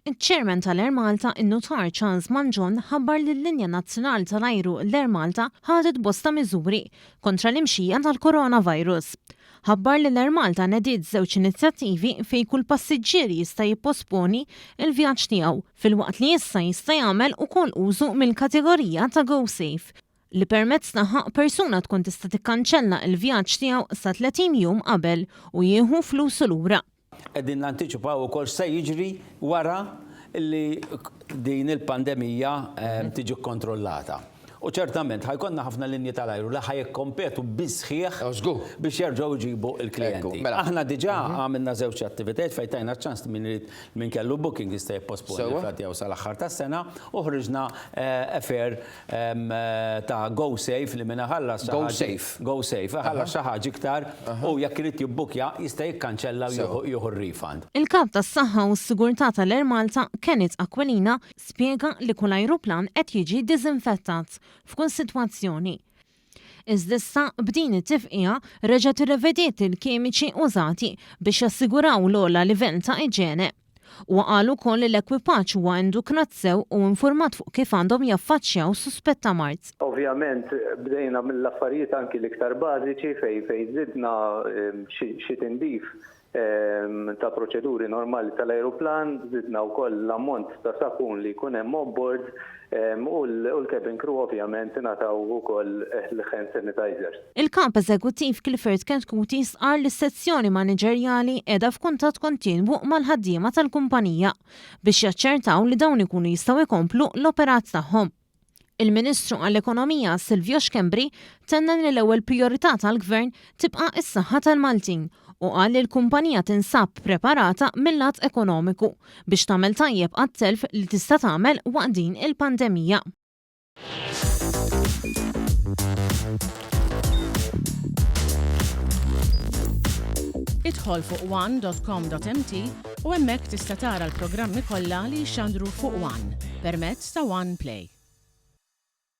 Iċ-Chairman tal-Air Malta in-Notar Charles Manjon ħabbar li l-Linja Nazzjonali tal-Ajru l-Air Malta ħadet bosta miżuri kontra l-imxija tal-coronavirus. Ħabbar li l-Air Malta nediet żewġ inizjattivi fejn kull passiġġier jista' jipposponi il-vjaġġ tiegħu filwaqt li issa jista' jagħmel ukoll użu mill-kategorija ta' Go Safe li permezz tagħha persuna tkun tista' tikkanċella l-vjaġġ tiegħu sa 30 jum qabel u jieħu flusu lura. Qegħdin nantiċipaw ukoll se jiġri wara li din il-pandemija tiġi kontrollata. U ċertament ħajkonna ħafna linji tal-ajru li ħajkompetu bisħieħ biex jerġgħu jġibu il-klijenti. Aħna diġà għamilna żewġ attivitajiet fejn tajna ċans min kellu booking jista' jipposponi il-flat jew sal-aħħar tas-sena u ħriġna affair ta' Go Safe li minna ħallas Go Safe ħallas xi ħaġa iktar u jekk irid jibbookja jista' jikkanċella u jieħu r-refund. Il-Kap tas-Saħħa u s-Sigurtà tal-Air Malta Kenneth Aquilina spjega li kull ajruplan qed jiġi diżinfettat f'kull sitwazzjoni. Iżda issa b'din it-tifqija reġgħet tirrevediet il-kimiċi użati biex jassiguraw l-ogħla livell ta' iġene. U qalu wkoll li l-ekwipaġġ huwa indukrat sew u informat fuq kif għandhom jaffaċċjaw suspett ta' Mart. Ovvjament bdejna mill-affarijiet anki l-iktar bażiċi fejn żidna xi tindif ta' proċeduri normali tal-ajruplan, żidna wkoll l-ammont ta' sapun li jkun hemm onboard u l-cabin crew ovvjament ingħataw ukoll l-hand sanitizers. Il-Kap Eżekuttiv Clifford Kentkutis qal li s-sezzjoni maniġerjali qiegħda f'kuntatt kontinwu mal-ħaddiema tal-kumpanija biex jaċċertaw li dawn ikunu jistgħu jkomplu l-operat tagħhom. Il-Ministru għall-Ekonomija Silvio Xkembri tenna li l-ewwel prijorità tal-Gvern tibqa' is-saħħa tal-Maltin u qal li l-kumpanija tinsab preparata mill-lat ekonomiku biex tagħmel tajjeb għat-telf li tista' tagħmel waqt din il-pandemija. Idħol fuq one.com.mt u hemmhekk tista' tara l-programmi kollha li jxandru fuq One permezz ta' One Play.